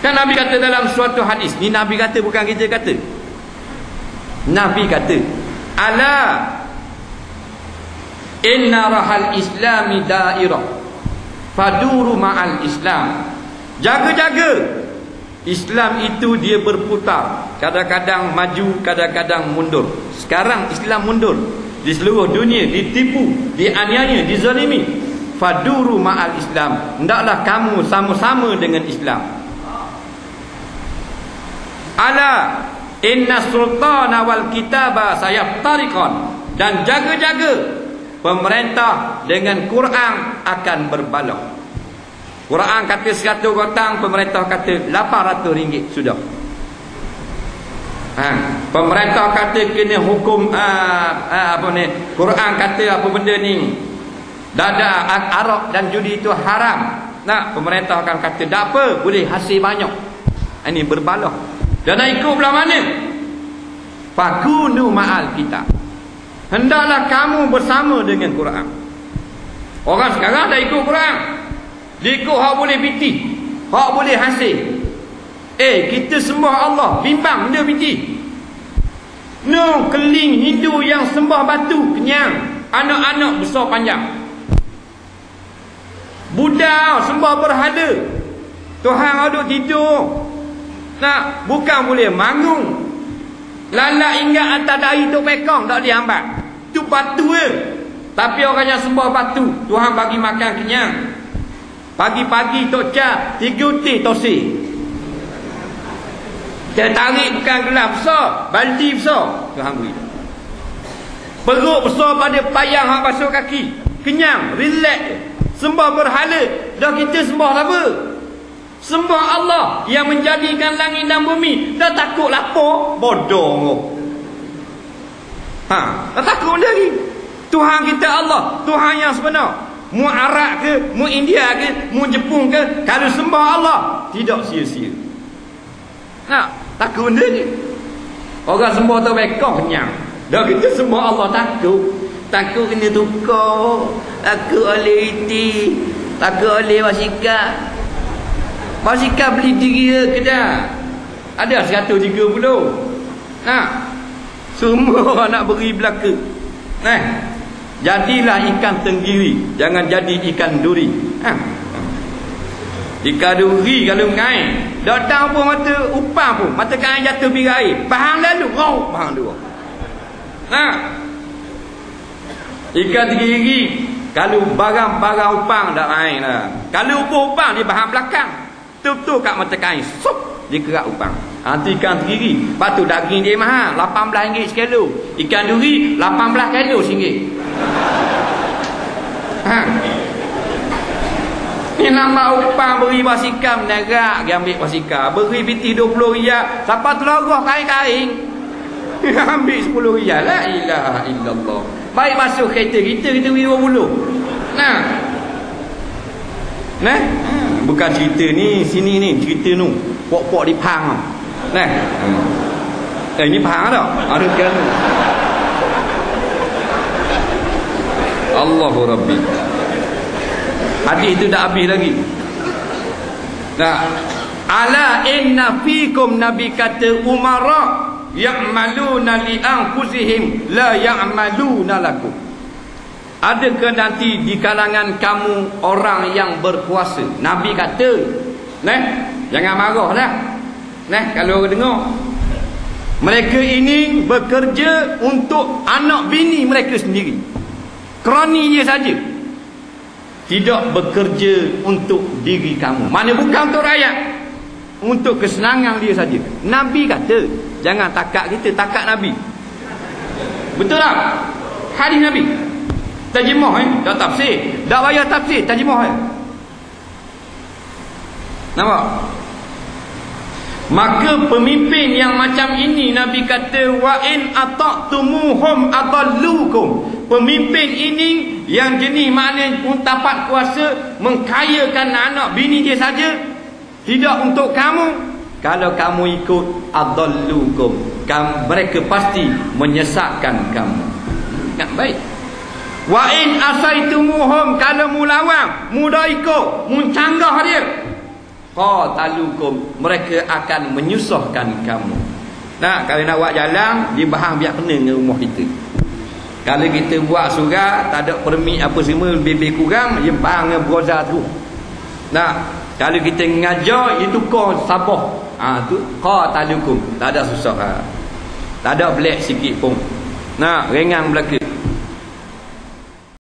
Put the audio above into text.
Kan Nabi kata dalam suatu hadis, ni Nabi kata bukan kita kata. Nabi kata, ala inna rahal islami dairah faduru ma'al islam. Jaga-jaga, Islam itu dia berputar, kadang-kadang maju, kadang-kadang mundur. Sekarang Islam mundur di seluruh dunia, ditipu, dianiaya, dizalimi. Faduru ma'al Islam, hendaklah kamu sama-sama dengan Islam. Ala inna sultana wal kitaba sayaftariqan, dan jaga-jaga, pemerintah dengan Quran akan berbalak. Quran kata 100 gotang, pemerintah kata 800 ringgit sudah. Pemerintah kata kena hukum Quran kata apa benda ni, dada, arak dan judi itu haram. Nah, pemerintah akan kata tak apa, boleh hasil banyak. Ini berbalak. Dan nak ikut belah mana? Fakunu ma'al kita, hendaklah kamu bersama dengan Quran. Orang sekarang dah ikut Quran, dia ikut hak boleh piti, hak boleh hasil. Kita sembah Allah, bimbang benda piti. No, keling Hindu yang sembah batu, kenyang. Anak-anak besar panjang. Buddha sembah berhala, Tuhan aduk tidur. Nah, bukan boleh mangung. Lala ingat atas dari Tok Pekong tak dihambat. Tu batu ke. Tapi orang yang sembah batu, Tuhan bagi makan kenyang. Pagi-pagi Tok Cah 3 teh tosir. Dia tarik bukan gelas besar, baldi besar, Tuhan beri. Perut besar pada payang hak basuh kaki, kenyang, relax. Sembah berhala, dah kita sembah apa? Sembah Allah yang menjadikan langit dan bumi. Dah takut lapar, bodoh. Dah takut lagi. Tuhan kita Allah, Tuhan yang sebenar. Mu Arab ke, mu India ke, mu Jepun ke, kalau sembah Allah tidak sia-sia. Takut lagi. Orang sembah tu bekong kenyang. Dah kita sembah Allah takut. Takut kena tukar, takut oleh iti, takut oleh wasikah. Wasikah beli 3 kedai, ada 130. Semua nak beri belaka. Jadilah ikan tenggiri, jangan jadi ikan duri. Ikan duri kalau mengair, datang pun mata upang pun, mata kain jatuh pergi air, bahang lalu, bahang dua. Ikan tenggiri kalau barang-barang upang dah lain lah. Kalau upang dia bahang belakang, tu kat mata kain, sup, dia kerak upang. Itu ikan tenggiri. Lepas tu daging dia mahal, RM18 sekilo. Ikan duri 18 kilo RM1. Ni nama upang beri basikam menerak, dia ambil basikam. Beri biti RM20. Siapa telurah kain-kain, ambil RM10. La ilaha illallah. Baik masuk kereta kita beri RM20. Bukan cerita ni, sini ni cerita nu. Pok-pok di Pahang. Ini Pahang tak? Ada kan? Allahu Rabbi. Hadis itu dah habis lagi. Ala inna fikum, Nabi kata, umara ya'maluna li anfusihim la ya'maluna lakum. Adakah nanti di kalangan kamu orang yang berkuasa? Nabi kata, jangan marahlah. Kalau orang dengar, mereka ini bekerja untuk anak bini mereka sendiri, kroni dia saja. Tidak bekerja untuk diri kamu. Mana bukan untuk rakyat, untuk kesenangan dia saja. Nabi kata, jangan takat kita, takat Nabi. Betul tak? Hadis Nabi. Terjemah tak tafsir. Tak payah tafsir, terjemah nampak? Maka pemimpin yang macam ini, Nabi kata, wa in ata'tumuhum adallukum. Pemimpin ini yang jenis maknanya pun dapat kuasa mengkayakan anak bini dia saja, tidak untuk kamu. Kalau kamu ikut, adallukum, mereka pasti menyesatkan kamu. Tak baik. Wa in asaitumuhum, kalau mu lawan, mu dah ikut, mu canggah dia, qatalukum, mereka akan menyusahkan kamu. Nah, kalau nak buat jalan, dia bahang biar kena dengan rumah kita. Kalau kita buat surat, tak ada permit apa semua, lebih kurang, dia bahang dengan browser tu. Nah, kalau kita ngajar, itu kau sabah. Tu qatalukum, tak ada susah. Tak ada black sikit pun. Nah, ringan belaka.